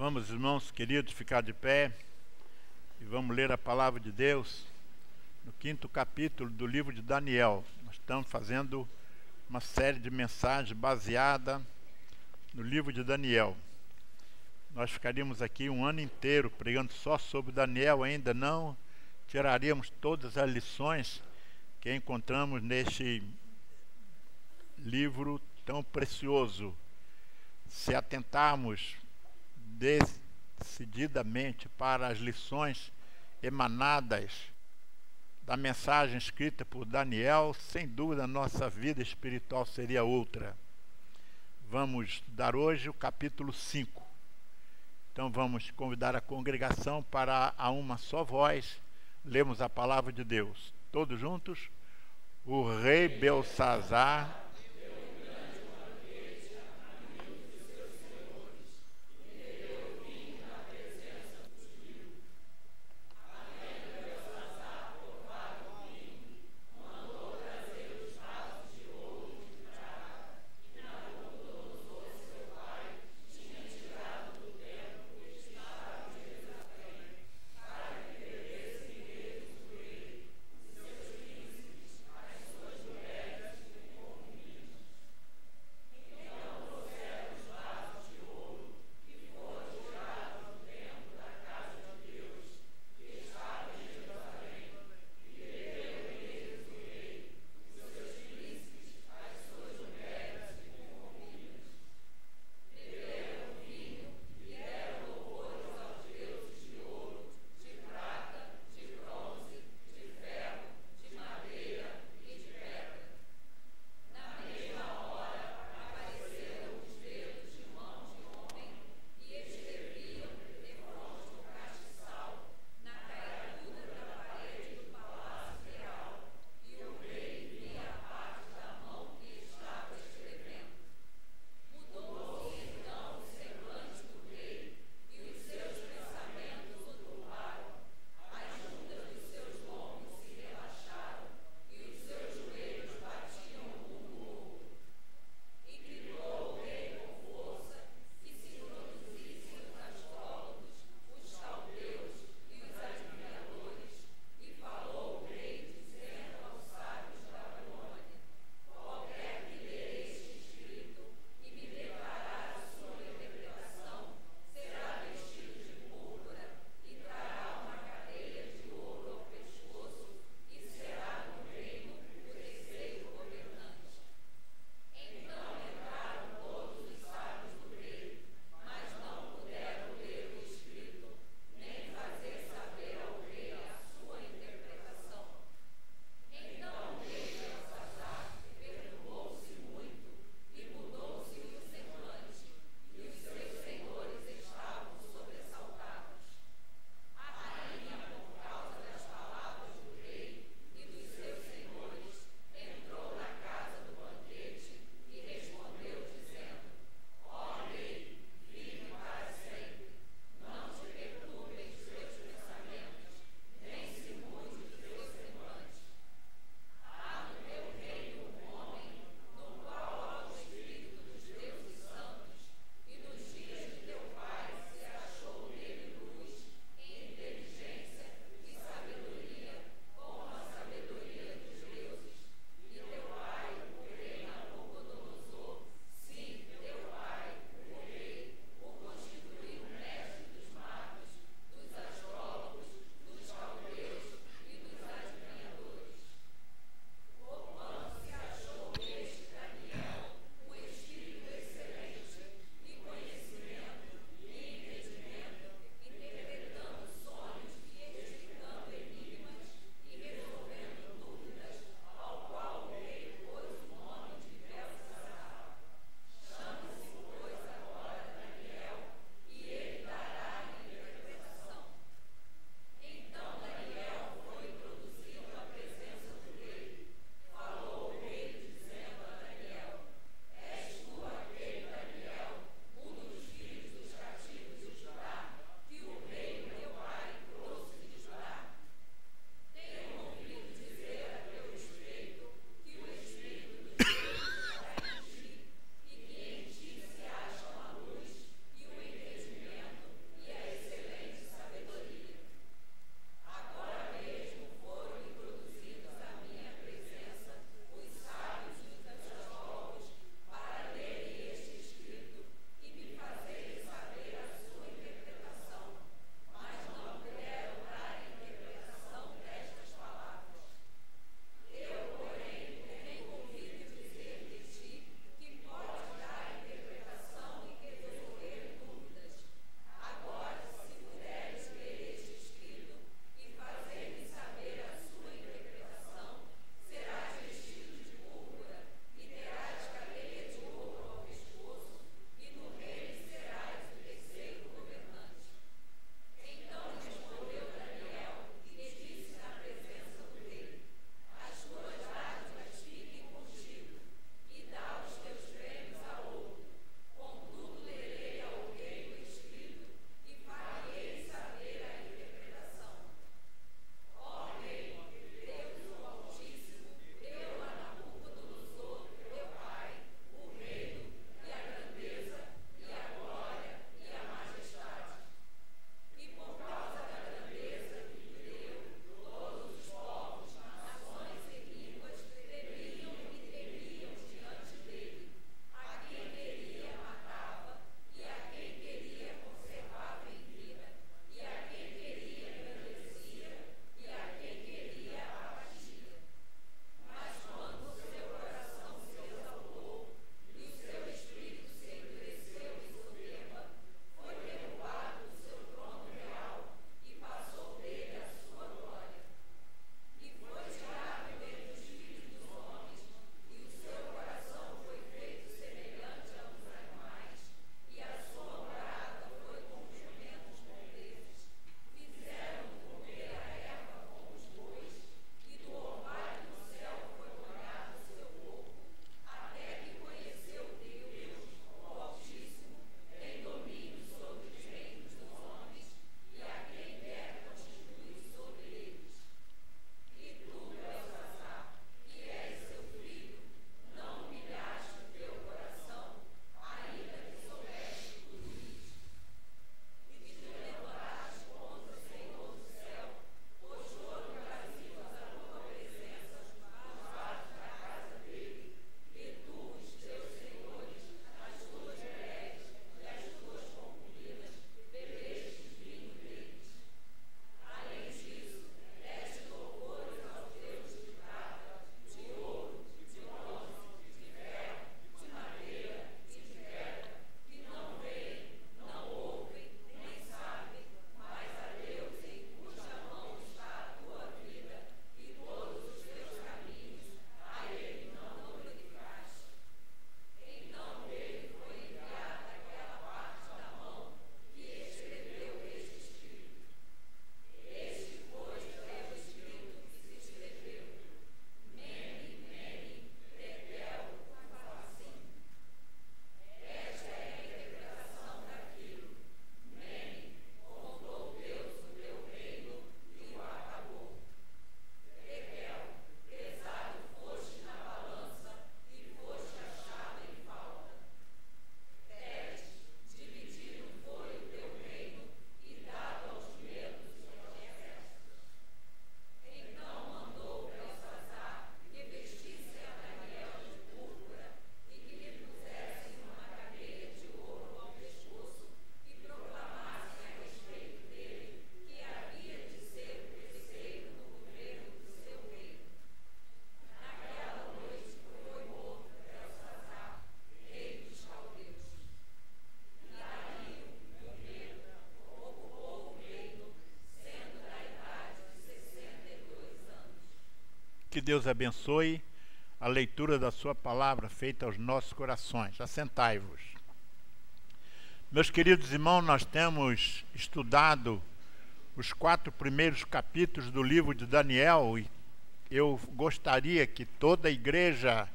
Vamos, irmãos queridos, ficar de pé e vamos ler a palavra de Deus no 5º capítulo do livro de Daniel. Nós estamos fazendo uma série de mensagens baseada no livro de Daniel. Nós ficaríamos aqui um ano inteiro pregando só sobre Daniel, ainda não tiraríamos todas as lições que encontramos neste livro tão precioso. Se atentarmos decididamente para as lições emanadas da mensagem escrita por Daniel, sem dúvida a nossa vida espiritual seria outra. Vamos estudar hoje o capítulo 5. Então vamos convidar a congregação para a uma só voz lermos a palavra de Deus. Todos juntos. O rei Belsazar Que Deus abençoe a leitura da sua palavra feita aos nossos corações. Assentai-vos. Meus queridos irmãos, nós temos estudado os 4 primeiros capítulos do livro de Daniel e eu gostaria que toda a igreja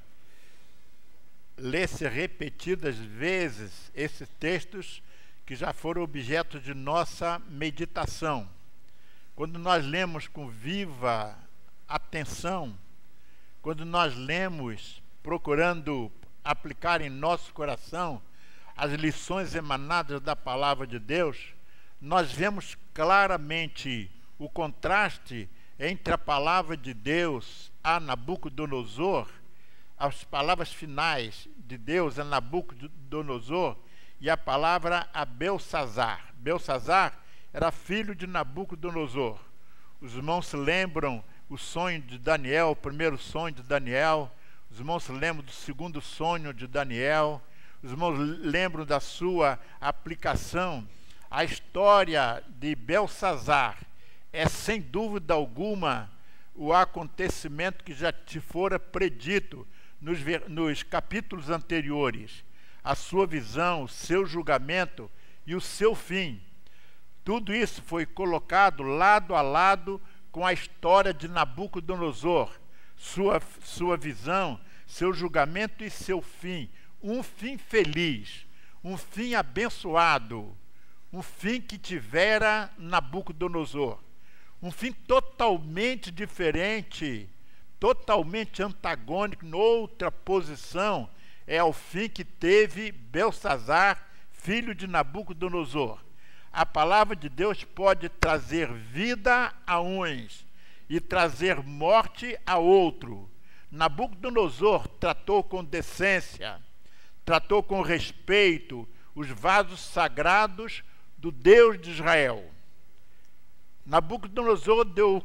lesse repetidas vezes esses textos que já foram objeto de nossa meditação. Quando nós lemos com viva atenção, quando nós lemos procurando aplicar em nosso coração as lições emanadas da palavra de Deus, nós vemos claramente o contraste entre a palavra de Deus a Nabucodonosor, as palavras finais de Deus a Nabucodonosor e a palavra a Belsazar. Belsazar era filho de Nabucodonosor. Os irmãos se lembram o sonho de Daniel, o primeiro sonho de Daniel. Os irmãos se lembram do segundo sonho de Daniel. Os irmãos lembram da sua aplicação. A história de Belsazar é, sem dúvida alguma, o acontecimento que já te fora predito nos capítulos anteriores. A sua visão, o seu julgamento e o seu fim. Tudo isso foi colocado lado a lado com a história de Nabucodonosor, sua visão, seu julgamento e seu fim. Um fim feliz, um fim abençoado, um fim que tivera Nabucodonosor. Um fim totalmente diferente, totalmente antagônico, noutra posição, é o fim que teve Belsazar, filho de Nabucodonosor. A palavra de Deus pode trazer vida a uns e trazer morte a outro. Nabucodonosor tratou com decência, tratou com respeito os vasos sagrados do Deus de Israel. Nabucodonosor deu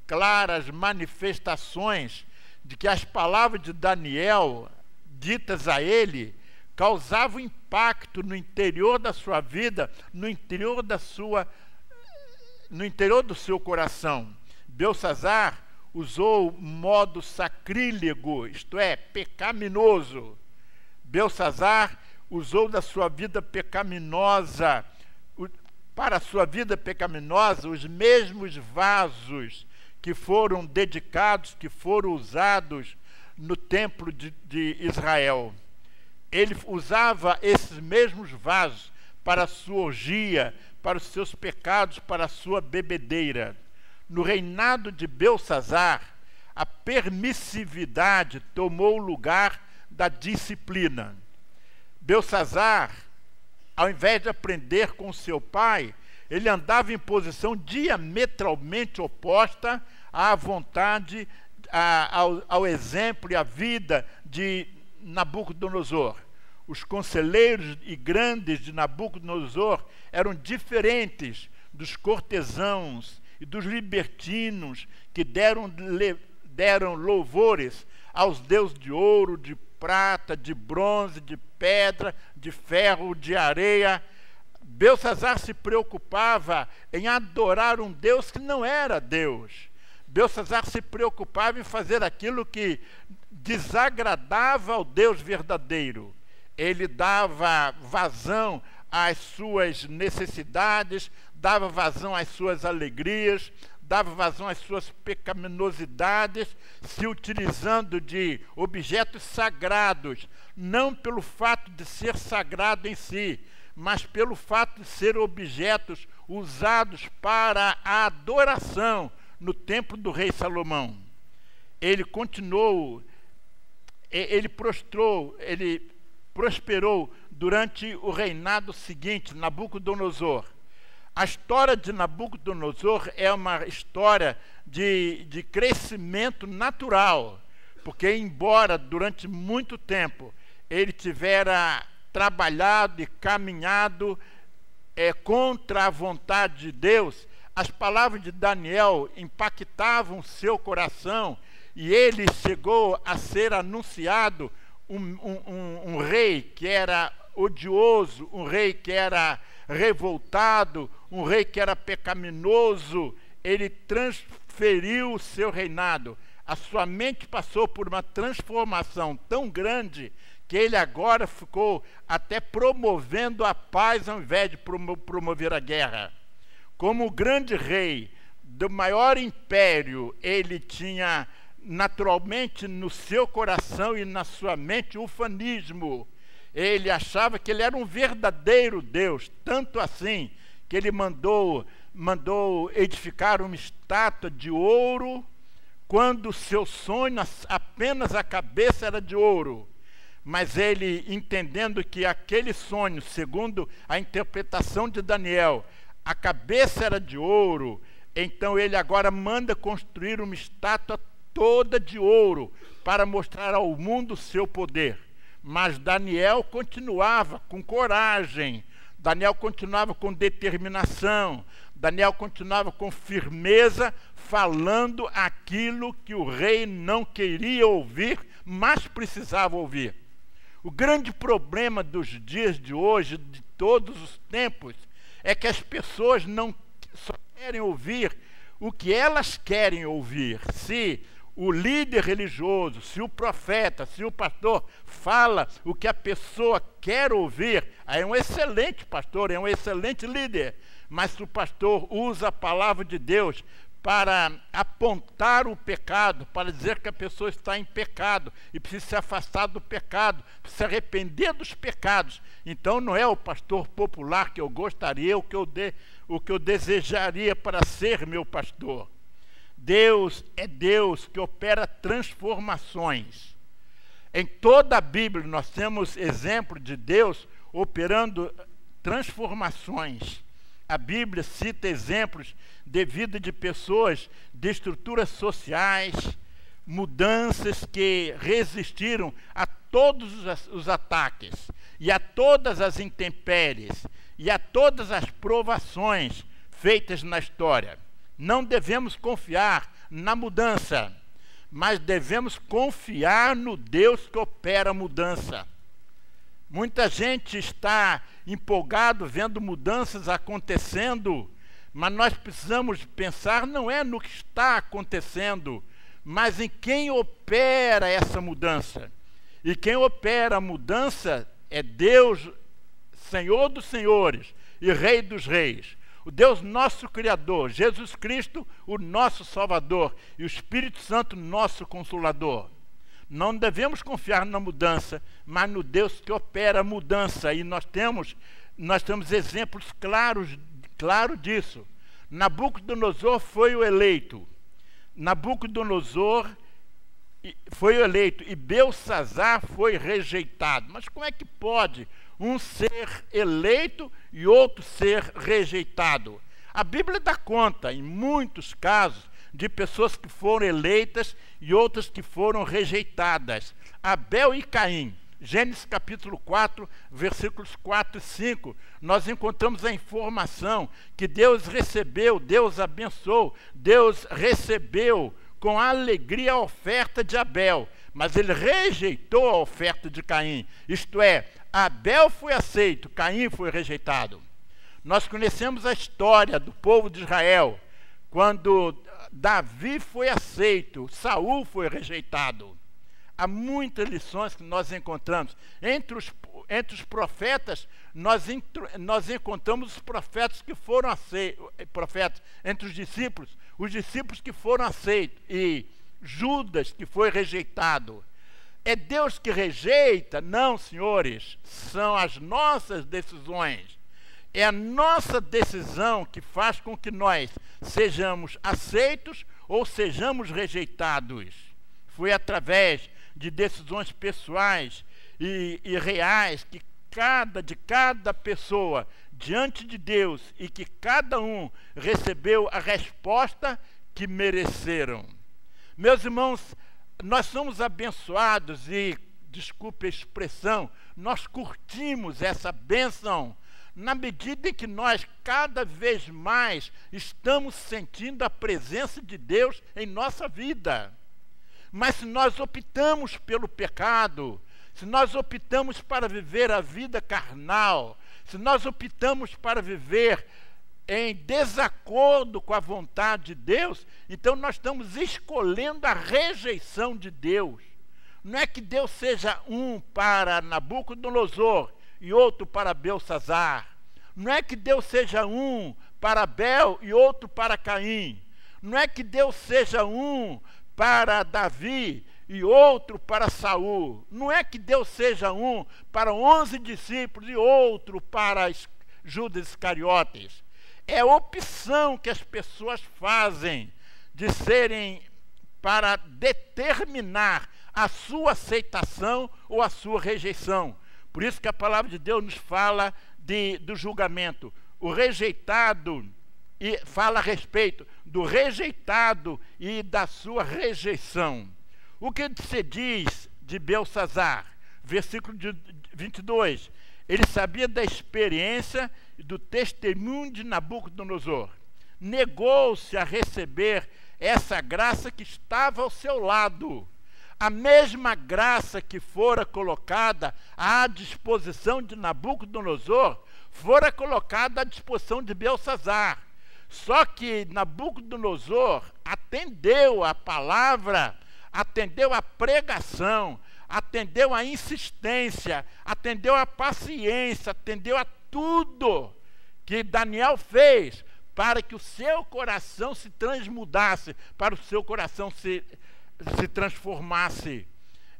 claras manifestações de que as palavras de Daniel, ditas a ele, causavam impacto no interior da sua vida, no interior do seu coração. Belsazar usou modo sacrílego, isto é, pecaminoso. Belsazar usou da sua vida pecaminosa, para a sua vida pecaminosa, os mesmos vasos que foram dedicados, que foram usados no templo de Israel. Ele usava esses mesmos vasos para a sua orgia, para os seus pecados, para a sua bebedeira. No reinado de Belsazar, a permissividade tomou o lugar da disciplina. Belsazar, ao invés de aprender com seu pai, ele andava em posição diametralmente oposta à vontade, ao exemplo e à vida de Nabucodonosor. Os conselheiros e grandes de Nabucodonosor eram diferentes dos cortesãos e dos libertinos que deram louvores aos deuses de ouro, de prata, de bronze, de pedra, de ferro, de areia. Belsazar se preocupava em adorar um Deus que não era Deus. Belsazar se preocupava em fazer aquilo que desagradava ao Deus verdadeiro. Ele dava vazão às suas necessidades, dava vazão às suas alegrias, dava vazão às suas pecaminosidades, se utilizando de objetos sagrados, não pelo fato de ser sagrado em si, mas pelo fato de ser objetos usados para a adoração no templo do rei Salomão. Ele prosperou durante o reinado seguinte, Nabucodonosor. A história de Nabucodonosor é uma história de crescimento natural, porque embora durante muito tempo ele tivera trabalhado e caminhado contra a vontade de Deus, as palavras de Daniel impactavam seu coração e ele chegou a ser anunciado um rei que era odioso, um rei que era revoltado, um rei que era pecaminoso. Ele transferiu o seu reinado A sua mente passou por uma transformação tão grande que ele agora ficou até promovendo a paz ao invés de promover a guerra. Como o grande rei do maior império, ele tinha naturalmente no seu coração e na sua mente o ufanismo. Ele achava que ele era um verdadeiro Deus, tanto assim que ele mandou edificar uma estátua de ouro, quando o seu sonho apenas a cabeça era de ouro. Mas ele, entendendo que aquele sonho, segundo a interpretação de Daniel, a cabeça era de ouro, então ele agora manda construir uma estátua toda de ouro para mostrar ao mundo o seu poder. Mas Daniel continuava com coragem, Daniel continuava com determinação, Daniel continuava com firmeza, falando aquilo que o rei não queria ouvir, mas precisava ouvir. O grande problema dos dias de hoje, de todos os tempos, é que as pessoas não só querem ouvir o que elas querem ouvir. Se o líder religioso, se o profeta, se o pastor fala o que a pessoa quer ouvir, aí é um excelente pastor, é um excelente líder. Mas se o pastor usa a palavra de Deus para apontar o pecado, para dizer que a pessoa está em pecado e precisa se afastar do pecado, precisa se arrepender dos pecados, então não é o pastor popular que eu gostaria, o que eu desejaria para ser meu pastor. Deus é Deus que opera transformações. Em toda a Bíblia nós temos exemplo de Deus operando transformações. A Bíblia cita exemplos de vida de pessoas, de estruturas sociais, mudanças que resistiram a todos os ataques, e a todas as intempéries, e a todas as provações feitas na história. Não devemos confiar na mudança, mas devemos confiar no Deus que opera a mudança. Muita gente está empolgado vendo mudanças acontecendo, mas nós precisamos pensar não é no que está acontecendo, mas em quem opera essa mudança. E quem opera a mudança é Deus, Senhor dos senhores e Rei dos reis. O Deus nosso Criador, Jesus Cristo, o nosso Salvador, e o Espírito Santo, nosso Consolador. Não devemos confiar na mudança, mas no Deus que opera a mudança. E nós temos exemplos claros disso. Nabucodonosor foi o eleito. Nabucodonosor foi o eleito e Belsassar foi rejeitado. Mas como é que pode um ser eleito e outro ser rejeitado? A Bíblia dá conta, em muitos casos, de pessoas que foram eleitas e outras que foram rejeitadas. Abel e Caim, Gênesis capítulo 4, versículos 4 e 5, nós encontramos a informação que Deus recebeu, Deus abençoou, Deus recebeu com alegria a oferta de Abel, mas ele rejeitou a oferta de Caim. Isto é, Abel foi aceito, Caim foi rejeitado. Nós conhecemos a história do povo de Israel, quando Davi foi aceito, Saul foi rejeitado. Há muitas lições que nós encontramos. Entre os profetas, nós encontramos os profetas que foram aceitos, entre os discípulos que foram aceitos, e Judas que foi rejeitado. É Deus que rejeita? Não, senhores, são as nossas decisões. É a nossa decisão que faz com que nós sejamos aceitos ou sejamos rejeitados. Foi através de decisões pessoais e reais que de cada pessoa diante de Deus, e que cada um recebeu a resposta que mereceram. Meus irmãos, nós somos abençoados e, desculpe a expressão, nós curtimos essa bênção na medida em que nós cada vez mais estamos sentindo a presença de Deus em nossa vida. Mas se nós optamos pelo pecado, se nós optamos para viver a vida carnal, se nós optamos para viver em desacordo com a vontade de Deus, então nós estamos escolhendo a rejeição de Deus. Não é que Deus seja um para Nabucodonosor e outro para Belsazar. Não é que Deus seja um para Abel e outro para Caim. Não é que Deus seja um para Davi e outro para Saul. Não é que Deus seja um para 11 discípulos e outro para Judas Iscariotes. É a opção que as pessoas fazem de serem para determinar a sua aceitação ou a sua rejeição. Por isso que a palavra de Deus nos fala do julgamento. O rejeitado, e fala a respeito do rejeitado e da sua rejeição. O que se diz de Belsazar? Versículo 22. Ele sabia da experiência e do testemunho de Nabucodonosor. Negou-se a receber essa graça que estava ao seu lado. A mesma graça que fora colocada à disposição de Nabucodonosor fora colocada à disposição de Belsazar. Só que Nabucodonosor atendeu a palavra, atendeu a pregação, atendeu a insistência, atendeu a paciência, atendeu a tudo que Daniel fez para que o seu coração se transmudasse, para o seu coração se transformasse.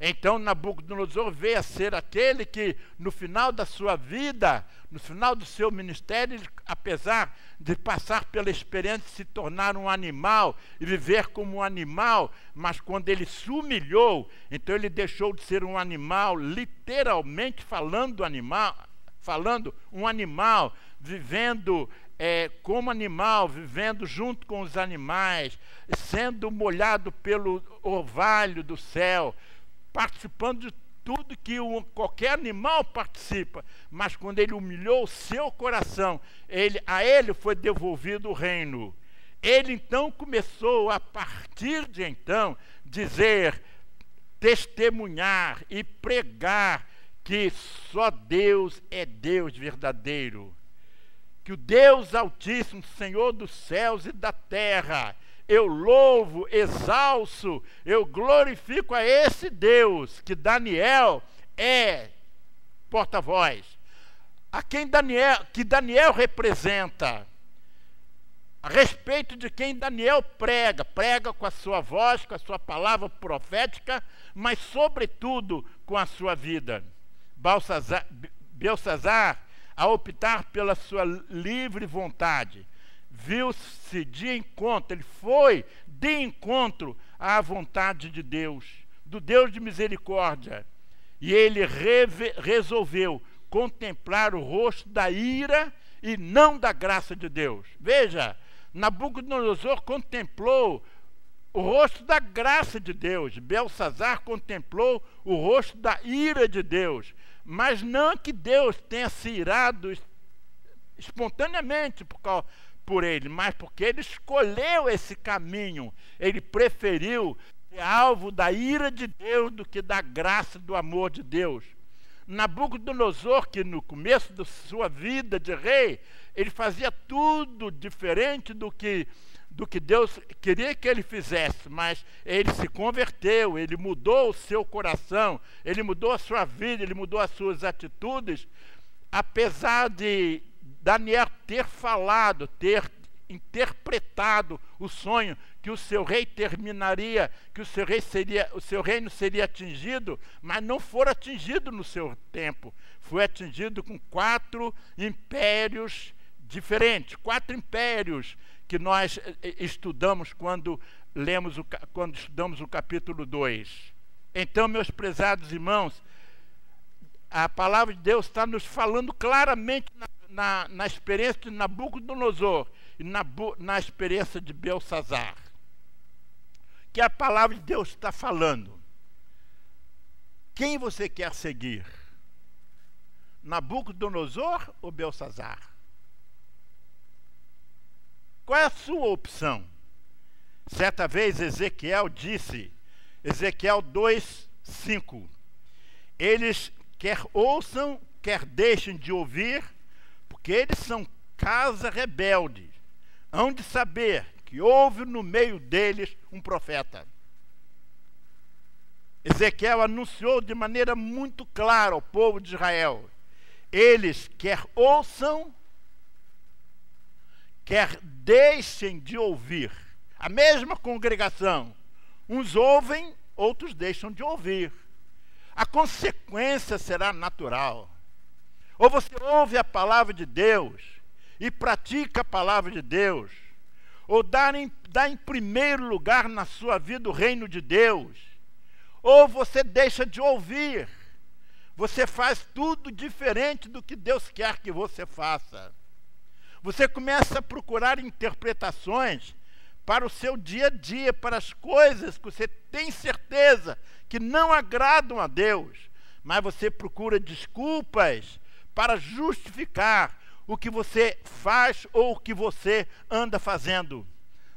Então Nabucodonosor veio a ser aquele que no final da sua vida, no final do seu ministério, ele, apesar de passar pela experiência de se tornar um animal e viver como um animal, mas quando ele se humilhou, então ele deixou de ser um animal, literalmente falando um animal, vivendo como animal, vivendo junto com os animais, sendo molhado pelo orvalho do céu, participando de tudo que qualquer animal participa. Mas quando ele humilhou o seu coração, a ele foi devolvido o reino. Ele então começou, a partir de então, dizer, testemunhar e pregar que só Deus é Deus verdadeiro. Que o Deus Altíssimo, Senhor dos céus e da terra, eu louvo, exalço, eu glorifico a esse Deus que Daniel é porta-voz. A quem Daniel representa, a respeito de quem Daniel prega com a sua voz, com a sua palavra profética, mas sobretudo com a sua vida. Belsazar, a optar pela sua livre vontade, viu-se de encontro, ele foi de encontro à vontade de Deus, do Deus de misericórdia, e ele resolveu contemplar o rosto da ira e não da graça de Deus. Veja, Nabucodonosor contemplou o rosto da graça de Deus, Belsazar contemplou o rosto da ira de Deus, mas não que Deus tenha se irado espontaneamente por ele, mas porque ele escolheu esse caminho, ele preferiu ser alvo da ira de Deus do que da graça do amor de Deus. Nabucodonosor, que no começo da sua vida de rei, ele fazia tudo diferente do que Deus queria que ele fizesse, mas ele se converteu, ele mudou o seu coração, ele mudou a sua vida, ele mudou as suas atitudes, apesar de Daniel ter falado, ter interpretado o sonho que o seu rei terminaria, que o seu reino seria atingido, mas não for atingido no seu tempo. Foi atingido com 4 impérios diferentes, 4 impérios que nós estudamos quando estudamos o capítulo 2. Então, meus prezados irmãos, a palavra de Deus está nos falando claramente na experiência de Nabucodonosor e na experiência de Belsazar, que a palavra de Deus está falando. Quem você quer seguir? Nabucodonosor ou Belsazar? Qual é a sua opção? Certa vez Ezequiel disse, Ezequiel 2:5, eles quer ouçam, quer deixem de ouvir, porque eles são casa rebelde hão de saber que houve no meio deles um profeta. Ezequiel anunciou de maneira muito clara ao povo de Israel: eles quer ouçam, quer deixem de ouvir. A mesma congregação, uns ouvem, outros deixam de ouvir. A consequência será natural. Ou você ouve a palavra de Deus e pratica a palavra de Deus, ou dá em primeiro lugar na sua vida o reino de Deus, ou você deixa de ouvir. Você faz tudo diferente do que Deus quer que você faça. Você começa a procurar interpretações para o seu dia a dia, para as coisas que você tem certeza que não agradam a Deus, mas você procura desculpas para justificar o que você faz ou o que você anda fazendo.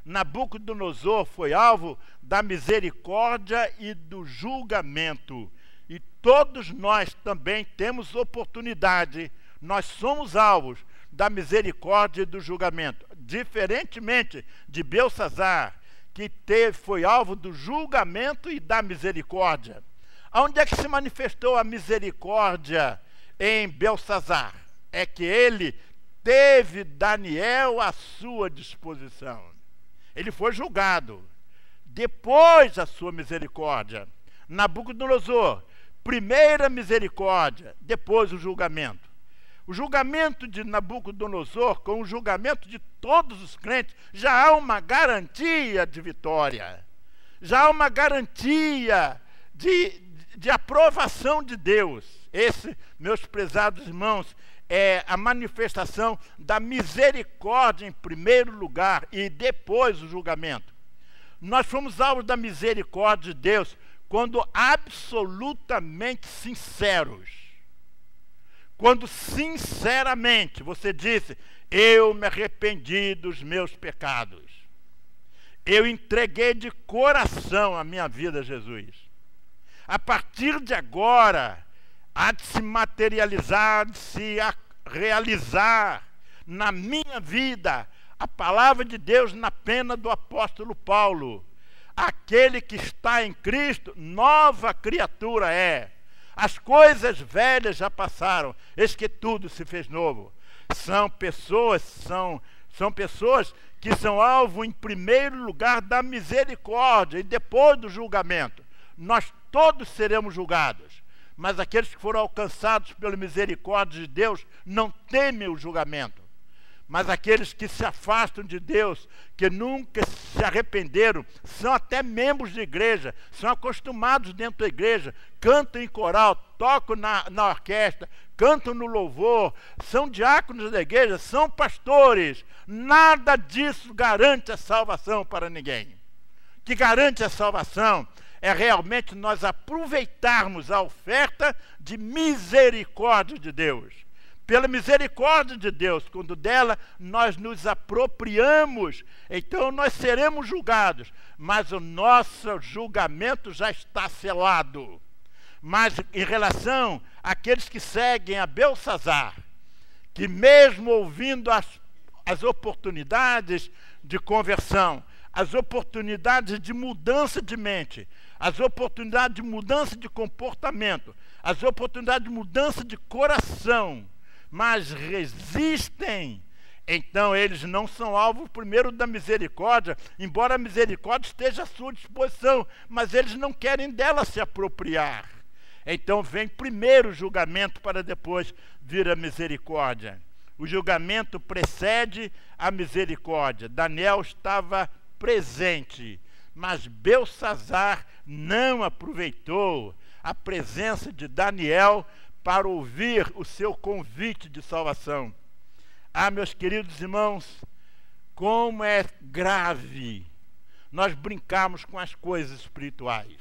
Nabucodonosor foi alvo da misericórdia e do julgamento. E todos nós também temos oportunidade, nós somos alvos da misericórdia e do julgamento. Diferentemente de Belsazar, que foi alvo do julgamento e da misericórdia. Onde é que se manifestou a misericórdia em Belsazar? É que ele teve Daniel à sua disposição. Ele foi julgado. Depois a sua misericórdia. Nabucodonosor, primeira misericórdia, depois o julgamento. O julgamento de Nabucodonosor, com o julgamento de todos os crentes, já há uma garantia de vitória. Já há uma garantia de aprovação de Deus. Esse, meus prezados irmãos, é a manifestação da misericórdia em primeiro lugar e depois o julgamento. Nós fomos alvos da misericórdia de Deus quando absolutamente sinceros. Quando sinceramente você disse: eu me arrependi dos meus pecados. Eu entreguei de coração a minha vida a Jesus. A partir de agora, há de se materializar, de se realizar na minha vida a palavra de Deus na pena do apóstolo Paulo. Aquele que está em Cristo, nova criatura é. As coisas velhas já passaram, eis que tudo se fez novo. São pessoas que são alvo em primeiro lugar da misericórdia e depois do julgamento. Nós todos seremos julgados, mas aqueles que foram alcançados pela misericórdia de Deus não temem o julgamento. Mas aqueles que se afastam de Deus, que nunca se arrependeram, são até membros de igreja, são acostumados dentro da igreja, cantam em coral, tocam na orquestra, cantam no louvor, são diáconos da igreja, são pastores. Nada disso garante a salvação para ninguém. O que garante a salvação é realmente nós aproveitarmos a oferta de misericórdia de Deus. Pela misericórdia de Deus, quando dela nós nos apropriamos, então nós seremos julgados, mas o nosso julgamento já está selado. Mas em relação àqueles que seguem a Belsazar, que mesmo ouvindo as oportunidades de conversão, as oportunidades de mudança de mente, as oportunidades de mudança de comportamento, as oportunidades de mudança de coração, mas resistem, então eles não são alvo primeiro da misericórdia, embora a misericórdia esteja à sua disposição, mas eles não querem dela se apropriar. Então vem primeiro o julgamento para depois vir a misericórdia. O julgamento precede a misericórdia. Daniel estava presente, mas Belsazar não aproveitou a presença de Daniel para ouvir o seu convite de salvação. Ah, meus queridos irmãos, como é grave nós brincarmos com as coisas espirituais.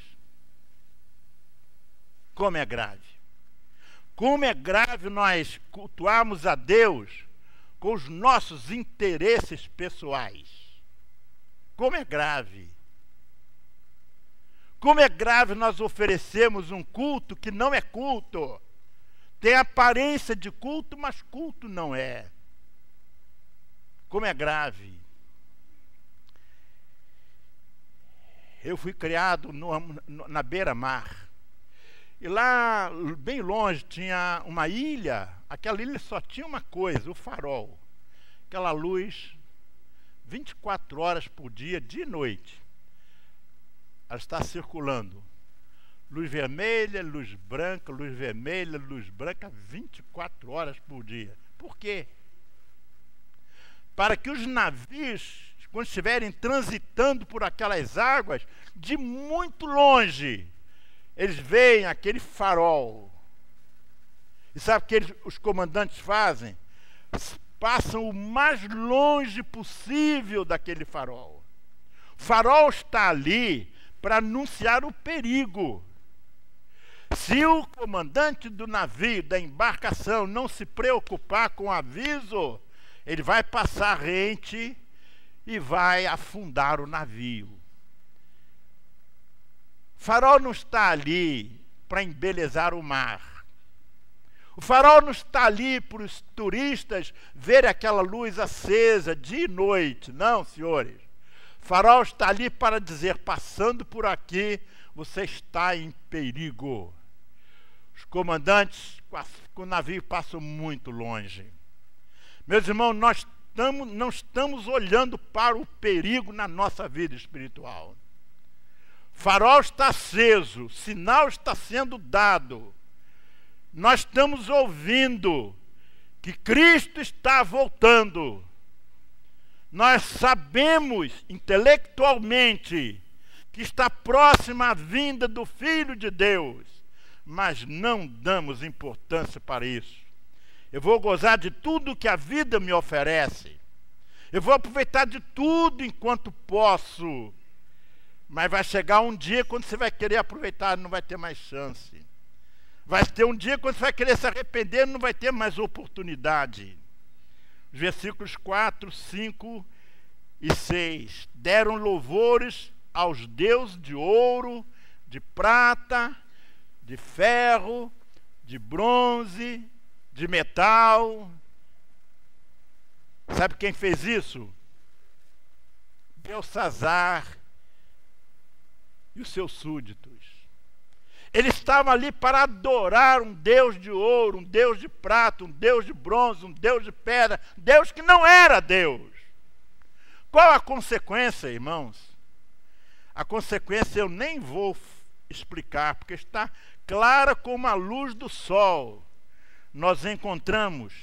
Como é grave. Como é grave nós cultuarmos a Deus com os nossos interesses pessoais. Como é grave. Como é grave nós oferecermos um culto que não é culto. Tem aparência de culto, mas culto não é. como é grave. Eu fui criado na beira-mar. E lá, bem longe, tinha uma ilha. Aquela ilha só tinha uma coisa, o farol. Aquela luz 24 horas por dia, dia e noite. Ela está circulando. Luz vermelha, luz branca, luz vermelha, luz branca, 24 horas por dia. Por quê? Para que os navios, quando estiverem transitando por aquelas águas, de muito longe, eles veem aquele farol. E sabe o que os comandantes fazem? Passam o mais longe possível daquele farol. O farol está ali para anunciar o perigo. Se o comandante do navio, da embarcação, não se preocupar com o aviso, ele vai passar rente e vai afundar o navio. O farol não está ali para embelezar o mar. O farol não está ali para os turistas verem aquela luz acesa dia e noite. Não, senhores. O farol está ali para dizer, passando por aqui, você está em perigo. Os comandantes com o navio passam muito longe. Meus irmãos, nós não estamos olhando para o perigo na nossa vida espiritual. O farol está aceso, o sinal está sendo dado. Nós estamos ouvindo que Cristo está voltando. Nós sabemos intelectualmente que está próxima a vinda do Filho de Deus, mas não damos importância para isso. Eu vou gozar de tudo que a vida me oferece. Eu vou aproveitar de tudo enquanto posso. Mas vai chegar um dia quando você vai querer aproveitar, não vai ter mais chance. Vai ter um dia quando você vai querer se arrepender, não vai ter mais oportunidade. Os versículos 4, 5 e 6. Deram louvores aos deuses de ouro, de prata, de ferro, de bronze, de metal. Sabe quem fez isso? Belsazar e os seus súditos. Eles estavam ali para adorar um Deus de ouro, um Deus de prata, um Deus de bronze, um Deus de pedra, Deus que não era Deus. Qual a consequência, irmãos? A consequência eu nem vou explicar, porque está clara como a luz do sol. Nós encontramos.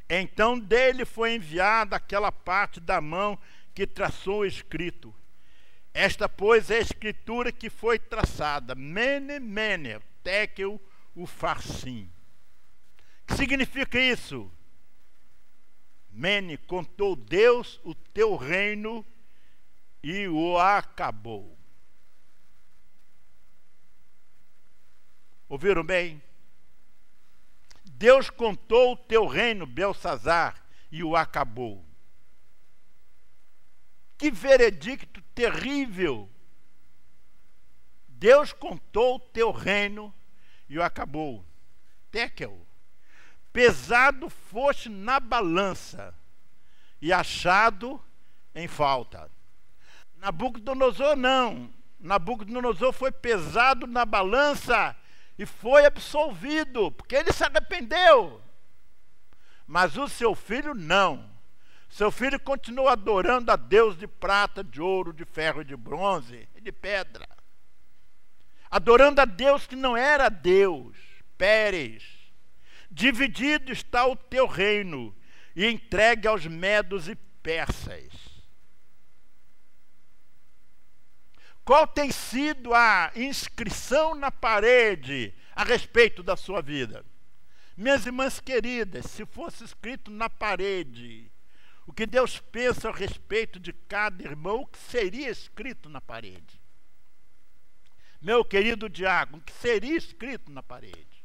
Então dele foi enviada aquela parte da mão que traçou o escrito. Esta, pois, é a escritura que foi traçada. Mene, mene, tekel, ufarsim. O que significa isso? Mene, contou Deus o teu reino e o acabou. Ouviram bem? Deus contou o teu reino, Belsazar, e o acabou. Que veredicto terrível! Deus contou o teu reino e o acabou. Tekel. Pesado foste na balança e achado em falta. Nabucodonosor não. Nabucodonosor foi pesado na balança e foi absolvido, porque ele se arrependeu. Mas o seu filho não. Seu filho continuou adorando a Deus de prata, de ouro, de ferro, de bronze e de pedra. Adorando a Deus que não era Deus. Pérez. Dividido está o teu reino e entregue aos medos e persas. Qual tem sido a inscrição na parede a respeito da sua vida? Minhas irmãs queridas, se fosse escrito na parede o que Deus pensa a respeito de cada irmão, o que seria escrito na parede? Meu querido diácono, o que seria escrito na parede?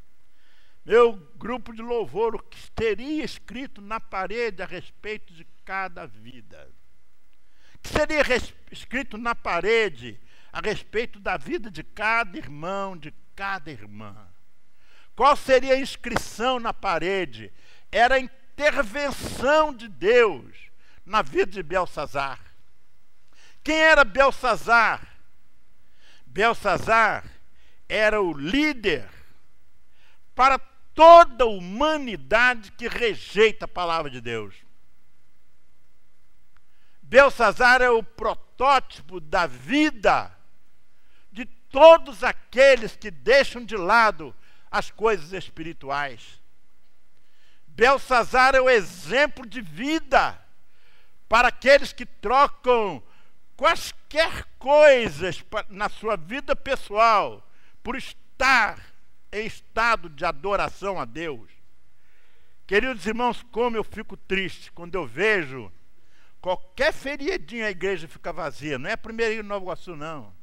Meu grupo de louvor, o que teria escrito na parede a respeito de cada vida? O que seria escrito na parede a respeito da vida de cada irmão, de cada irmã? Qual seria a inscrição na parede? Era intervenção de Deus na vida de Belsazar. Quem era Belsazar? Belsazar era o líder para toda a humanidade que rejeita a palavra de Deus. Belsazar é o protótipo da vida de todos aqueles que deixam de lado as coisas espirituais. Belsazar é o exemplo de vida para aqueles que trocam quaisquer coisas na sua vida pessoal por estar em estado de adoração a Deus. Queridos irmãos, como eu fico triste quando eu vejo qualquer feriadinha a igreja fica vazia. Não é a primeira em Nova Iguaçu, não.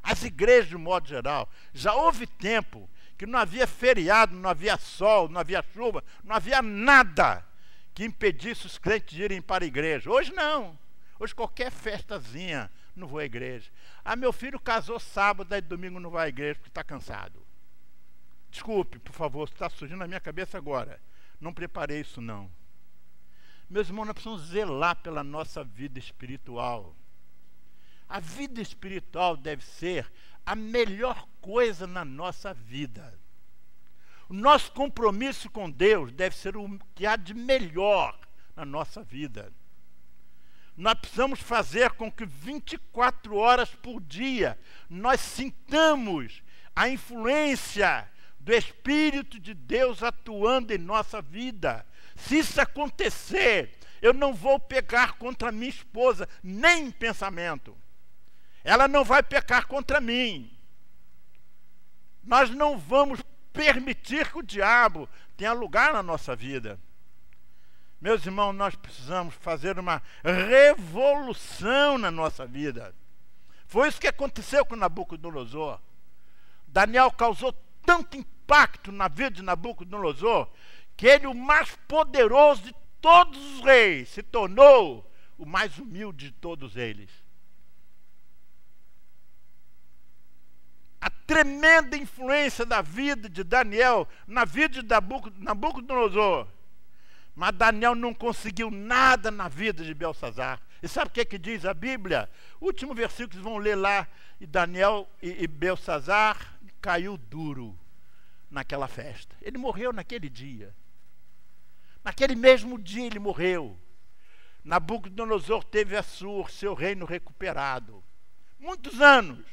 As igrejas, de modo geral. Já houve tempo que não havia feriado, não havia sol, não havia chuva, não havia nada que impedisse os crentes de irem para a igreja. Hoje não. Hoje qualquer festazinha, não vou à igreja. Ah, meu filho casou sábado, aí domingo não vai à igreja porque está cansado. Desculpe, por favor, está surgindo na minha cabeça agora. Não preparei isso, não. Meus irmãos, nós precisamos zelar pela nossa vida espiritual. A vida espiritual deve ser a melhor coisa na nossa vida. O nosso compromisso com Deus deve ser o que há de melhor na nossa vida. Nós precisamos fazer com que 24 horas por dia nós sintamos a influência do Espírito de Deus atuando em nossa vida. Se isso acontecer, eu não vou pecar contra minha esposa, nem em pensamento. Ela não vai pecar contra mim. Nós não vamos permitir que o diabo tenha lugar na nossa vida. Meus irmãos, nós precisamos fazer uma revolução na nossa vida. Foi isso que aconteceu com Nabucodonosor. Daniel causou tanto impacto na vida de Nabucodonosor que ele, o mais poderoso de todos os reis, se tornou o mais humilde de todos eles. A tremenda influência da vida de Daniel na vida de Nabucodonosor. Mas Daniel não conseguiu nada na vida de Belsazar. E sabe o que diz a Bíblia? O último versículo que vocês vão ler lá, e Daniel e Belsazar caiu duro naquela festa. Ele morreu naquele dia. Naquele mesmo dia ele morreu. Nabucodonosor teve seu reino recuperado. Muitos anos.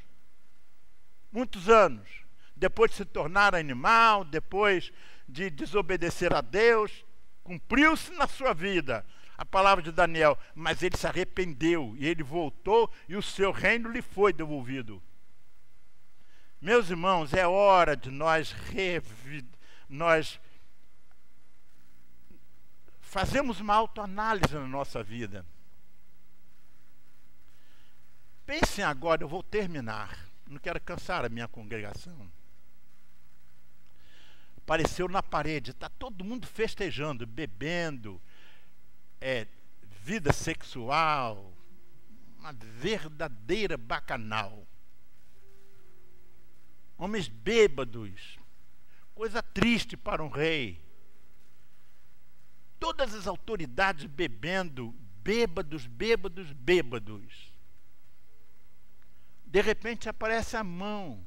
Depois de se tornar animal, depois de desobedecer a Deus, cumpriu-se na sua vida a palavra de Daniel, mas ele se arrependeu e ele voltou e o seu reino lhe foi devolvido. Meus irmãos, é hora de nós fazermos uma autoanálise na nossa vida. Pensem agora, eu vou terminar. Não quero cansar a minha congregação. Apareceu na parede, está todo mundo festejando, bebendo, vida sexual, uma verdadeira bacanal. Homens bêbados, coisa triste para um rei. Todas as autoridades bebendo, bêbados. De repente aparece a mão.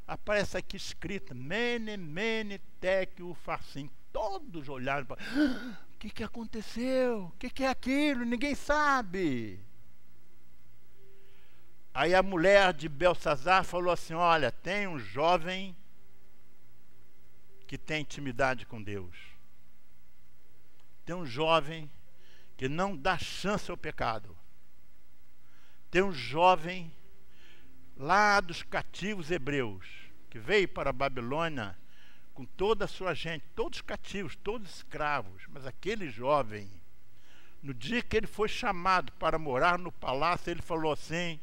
Aparece aqui escrita, Mene, Tekel, Ufarsim. Todos olharam para... O que aconteceu? O que é aquilo? Ninguém sabe. Aí a mulher de Belsazar falou assim, olha, tem um jovem que tem intimidade com Deus. Tem um jovem que não dá chance ao pecado. Tem um jovem lá dos cativos hebreus, que veio para a Babilônia com toda a sua gente, todos cativos, todos escravos, mas aquele jovem, no dia que ele foi chamado para morar no palácio, ele falou assim,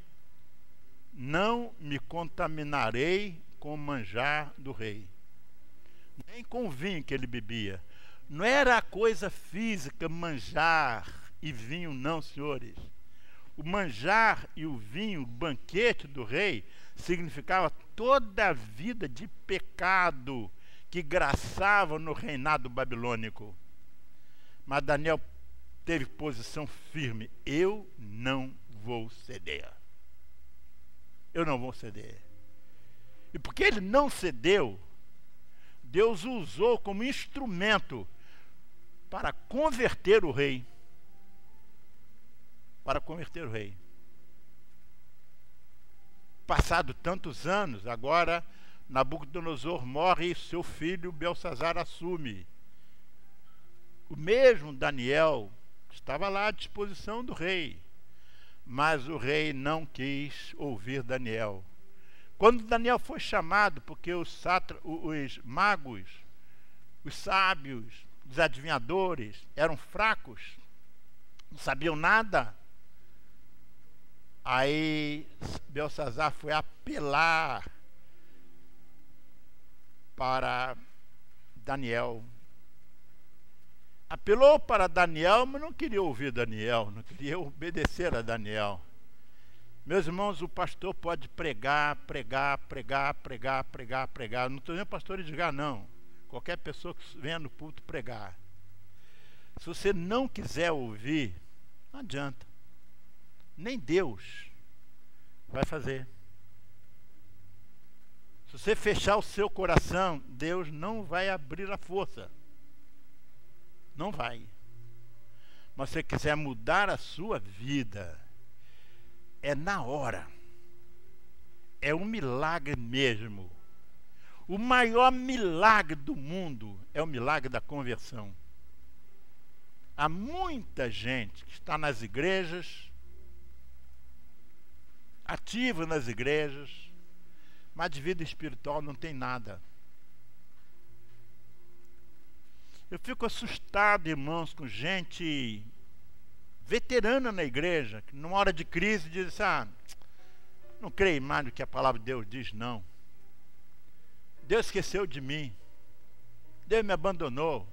não me contaminarei com o manjar do rei, nem com o vinho que ele bebia. Não era a coisa física, manjar e vinho, não, senhores. O manjar e o vinho, o banquete do rei, significava toda a vida de pecado que graçava no reinado babilônico. Mas Daniel teve posição firme. Eu não vou ceder. Eu não vou ceder. E porque ele não cedeu, Deus o usou como instrumento para converter o rei. Para converter o rei. Passado tantos anos, agora Nabucodonosor morre e seu filho Belsazar assume. O mesmo Daniel estava lá à disposição do rei, mas o rei não quis ouvir Daniel. Quando Daniel foi chamado, porque os magos, os sábios, os adivinhadores eram fracos, não sabiam nada, aí Belsazar foi apelar para Daniel. Apelou para Daniel, mas não queria ouvir Daniel, não queria obedecer a Daniel. Meus irmãos, o pastor pode pregar. Não estou nem pastor Edgar, não. Qualquer pessoa que venha no púlpito pregar. Se você não quiser ouvir, não adianta. Nem Deus vai fazer. Se você fechar o seu coração, Deus não vai abrir a força. Não vai. Mas se você quiser mudar a sua vida, é na hora. É um milagre mesmo. O maior milagre do mundo é o milagre da conversão. Há muita gente que está nas igrejas, ativa nas igrejas, mas de vida espiritual não tem nada. Eu fico assustado, irmãos, com gente veterana na igreja, que numa hora de crise diz assim, não creio mais no que a palavra de Deus diz, não. Deus esqueceu de mim. Deus me abandonou.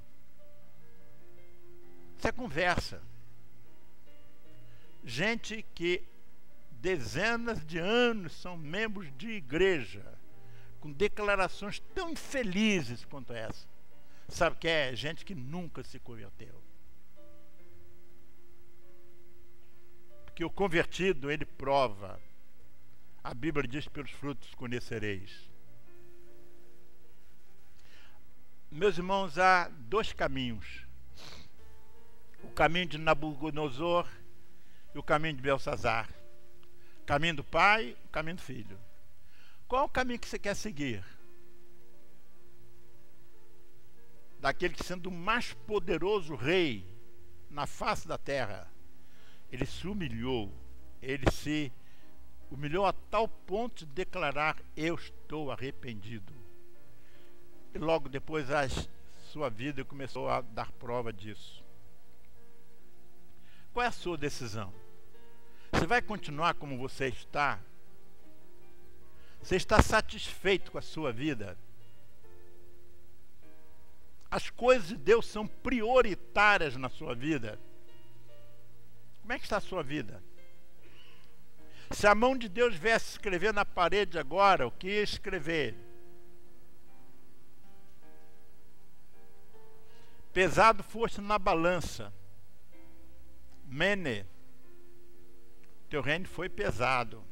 Isso é conversa. Gente que dezenas de anos são membros de igreja, com declarações tão infelizes quanto essa. Sabe o que é? Gente que nunca se converteu. Porque o convertido, ele prova. A Bíblia diz, pelos frutos conhecereis. Meus irmãos, há dois caminhos. O caminho de Nabucodonosor e o caminho de Belsazar. O caminho do pai, o caminho do filho. Qual é o caminho que você quer seguir? Daquele que, sendo o mais poderoso rei na face da terra, ele se humilhou, ele se humilhou a tal ponto de declarar, eu estou arrependido. E logo depois a sua vida começou a dar prova disso. Qual é a sua decisão? Você vai continuar como você está? Você está satisfeito com a sua vida? As coisas de Deus são prioritárias na sua vida. Como é que está a sua vida? Se a mão de Deus viesse escrever na parede agora, o que ia escrever? Pesado foste na balança. Mene, teu reino foi pesado.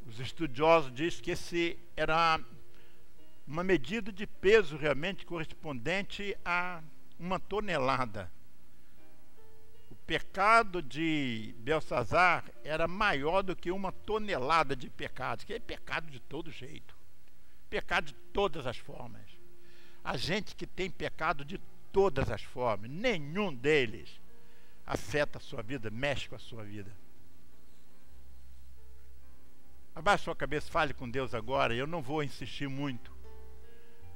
Os estudiosos dizem que esse era uma medida de peso realmente correspondente a 1 tonelada. O pecado de Belsazar era maior do que 1 tonelada de pecados, que é pecado de todo jeito, pecado de todas as formas. A gente que tem pecado de todas as formas, nenhum deles afeta a sua vida, mexe com a sua vida. Abaixe sua cabeça, fale com Deus agora. Eu não vou insistir muito.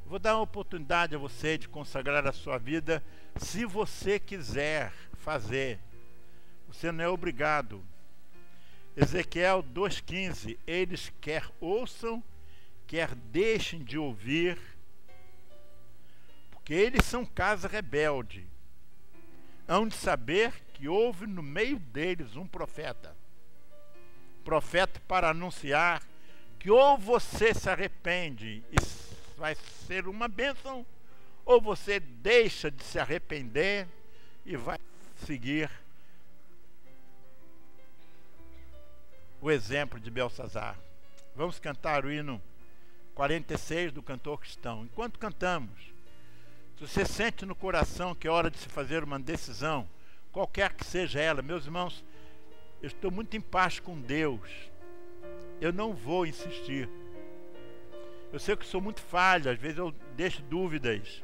Vou dar uma oportunidade a você de consagrar a sua vida, se você quiser fazer. Você não é obrigado. Ezequiel 2,15, eles quer ouçam, quer deixem de ouvir, porque eles são casa rebelde. Hão de saber que houve no meio deles um profeta. Profeta para anunciar que ou você se arrepende e vai ser uma bênção, ou você deixa de se arrepender e vai seguir o exemplo de Belsazar. Vamos cantar o hino 46 do cantor cristão. Enquanto cantamos, se você sente no coração que é hora de se fazer uma decisão, qualquer que seja ela, meus irmãos, eu estou muito em paz com Deus. Eu não vou insistir. Eu sei que sou muito falho, às vezes eu deixo dúvidas,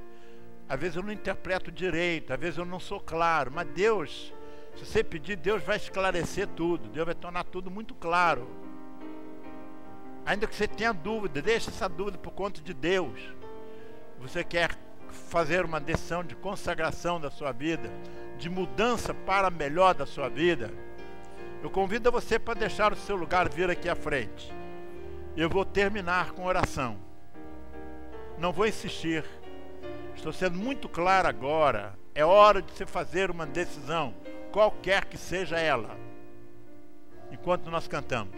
às vezes eu não interpreto direito, às vezes eu não sou claro, mas Deus, se você pedir, Deus vai esclarecer tudo, Deus vai tornar tudo muito claro. Ainda que você tenha dúvida, deixe essa dúvida por conta de Deus. Você quer fazer uma decisão de consagração da sua vida, de mudança para melhor da sua vida, eu convido você para deixar o seu lugar, vir aqui à frente. Eu vou terminar com oração. Não vou insistir. Estou sendo muito claro agora. É hora de se fazer uma decisão, qualquer que seja ela, enquanto nós cantamos.